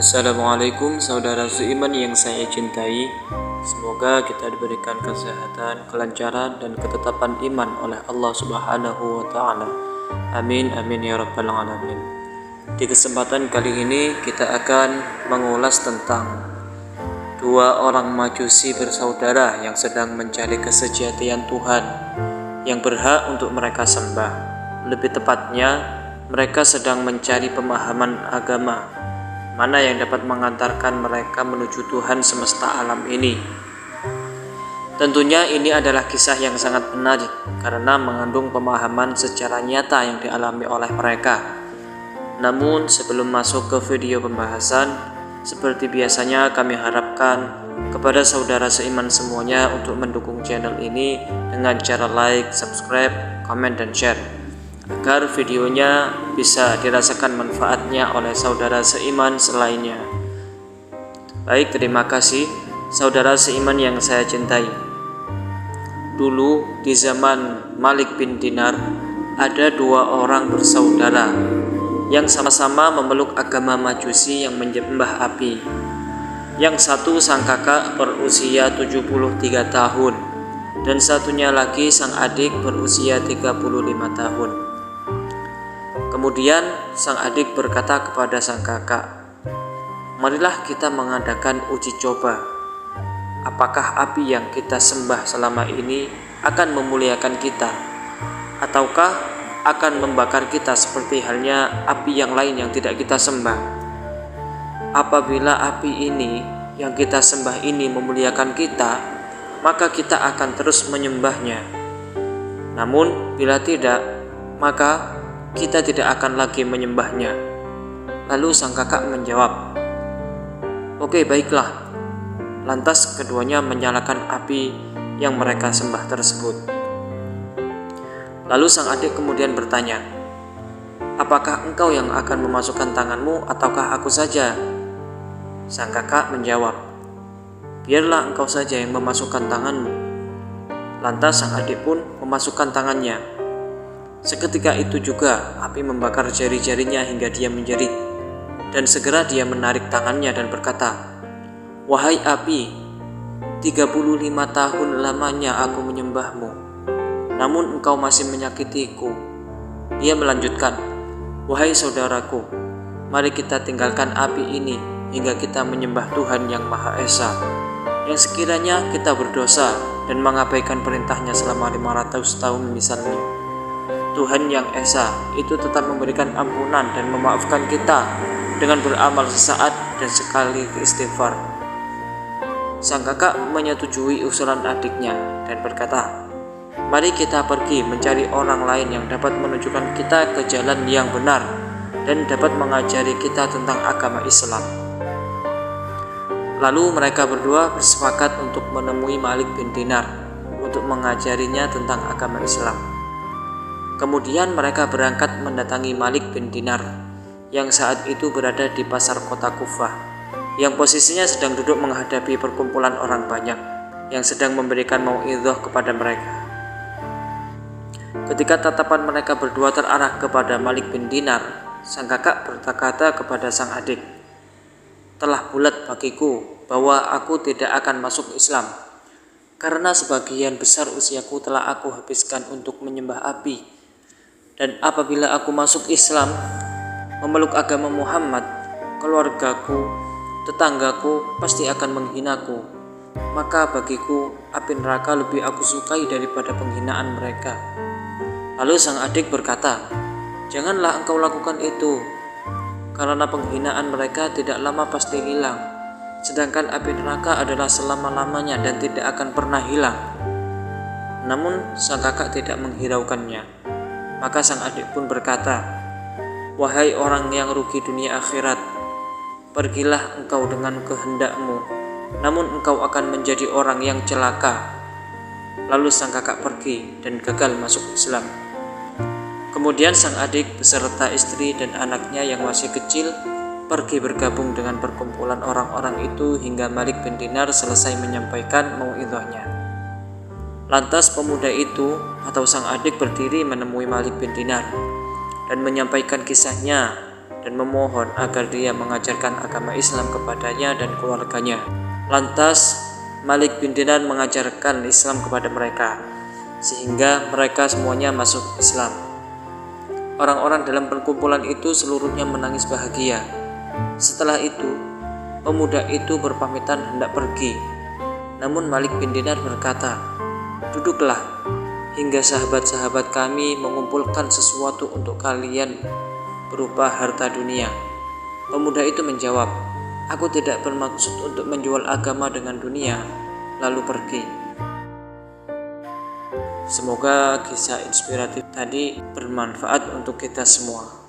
Assalamualaikum saudara seiman yang saya cintai. Semoga kita diberikan kesehatan, kelancaran, dan ketetapan iman oleh Allah Subhanahu wa Ta'ala. Amin, amin ya Rabbal 'Alamin. Di kesempatan kali ini kita akan mengulas tentang dua orang Majusi bersaudara yang sedang mencari kesejatian Tuhan yang berhak untuk mereka sembah. Lebih tepatnya, mereka sedang mencari pemahaman agama mana yang dapat mengantarkan mereka menuju Tuhan semesta alam ini. Tentunya ini adalah kisah yang sangat menarik karena mengandung pemahaman secara nyata yang dialami oleh mereka. Namun sebelum masuk ke video pembahasan, seperti biasanya kami harapkan kepada saudara seiman semuanya untuk mendukung channel ini dengan cara like, subscribe, komen, dan share, agar videonya bisa dirasakan manfaatnya oleh saudara seiman selainnya. Baik, terima kasih saudara seiman yang saya cintai. Dulu di zaman Malik bin Dinar ada dua orang bersaudara yang sama-sama memeluk agama Majusi yang menyembah api. Yang satu sang kakak berusia 73 tahun dan satunya lagi sang adik berusia 35 tahun. Kemudian sang adik berkata kepada sang kakak, "Marilah kita mengadakan uji coba. Apakah api yang kita sembah selama ini akan memuliakan kita, ataukah akan membakar kita seperti halnya api yang lain yang tidak kita sembah? Apabila api ini yang kita sembah ini memuliakan kita, maka kita akan terus menyembahnya. Namun bila tidak, maka kita tidak akan lagi menyembahnya." Lalu sang kakak menjawab, "Oke, baiklah." Lantas keduanya menyalakan api yang mereka sembah tersebut. Lalu sang adik kemudian bertanya, "Apakah engkau yang akan memasukkan tanganmu ataukah aku saja?" Sang kakak menjawab, "Biarlah engkau saja yang memasukkan tanganmu." Lantas sang adik pun memasukkan tangannya. Seketika itu juga api membakar jari-jarinya hingga dia menjerit, dan segera dia menarik tangannya dan berkata, "Wahai api, 35 tahun lamanya aku menyembahmu, namun engkau masih menyakitiku." Dia melanjutkan, "Wahai saudaraku, mari kita tinggalkan api ini hingga kita menyembah Tuhan yang Maha Esa, yang sekiranya kita berdosa dan mengabaikan perintahnya selama 500 tahun misalnya. Tuhan yang Esa itu tetap memberikan ampunan dan memaafkan kita dengan beramal sesaat dan sekali istighfar." Sang kakak menyetujui usulan adiknya dan berkata, "Mari kita pergi mencari orang lain yang dapat menunjukkan kita ke jalan yang benar dan dapat mengajari kita tentang agama Islam." Lalu mereka berdua bersepakat untuk menemui Malik bin Dinar untuk mengajarinya tentang agama Islam. Kemudian mereka berangkat mendatangi Malik bin Dinar yang saat itu berada di pasar kota Kufah, yang posisinya sedang duduk menghadapi perkumpulan orang banyak yang sedang memberikan mau'idhah kepada mereka. Ketika tatapan mereka berdua terarah kepada Malik bin Dinar, sang kakak berkata kepada sang adik, "Telah bulat bagiku bahwa aku tidak akan masuk Islam, karena sebagian besar usiaku telah aku habiskan untuk menyembah api. Dan apabila aku masuk Islam, memeluk agama Muhammad, keluargaku, tetanggaku pasti akan menghinaku. Maka bagiku api neraka lebih aku sukai daripada penghinaan mereka." Lalu sang adik berkata, "Janganlah engkau lakukan itu, karena penghinaan mereka tidak lama pasti hilang, sedangkan api neraka adalah selama-lamanya dan tidak akan pernah hilang." Namun sang kakak tidak menghiraukannya. Maka sang adik pun berkata, "Wahai orang yang rugi dunia akhirat, pergilah engkau dengan kehendakmu, namun engkau akan menjadi orang yang celaka." Lalu sang kakak pergi dan gagal masuk Islam. Kemudian sang adik beserta istri dan anaknya yang masih kecil pergi bergabung dengan perkumpulan orang-orang itu hingga Malik bin Dinar selesai menyampaikan mau'idhahnya. Lantas pemuda itu atau sang adik berdiri menemui Malik bin Dinar dan menyampaikan kisahnya dan memohon agar dia mengajarkan agama Islam kepadanya dan keluarganya. Lantas Malik bin Dinar mengajarkan Islam kepada mereka, sehingga mereka semuanya masuk Islam. Orang-orang dalam perkumpulan itu seluruhnya menangis bahagia. Setelah itu, pemuda itu berpamitan hendak pergi. Namun Malik bin Dinar berkata, "Duduklah, hingga sahabat-sahabat kami mengumpulkan sesuatu untuk kalian berupa harta dunia." Pemuda itu menjawab, "Aku tidak bermaksud untuk menjual agama dengan dunia," lalu pergi. Semoga kisah inspiratif tadi bermanfaat untuk kita semua.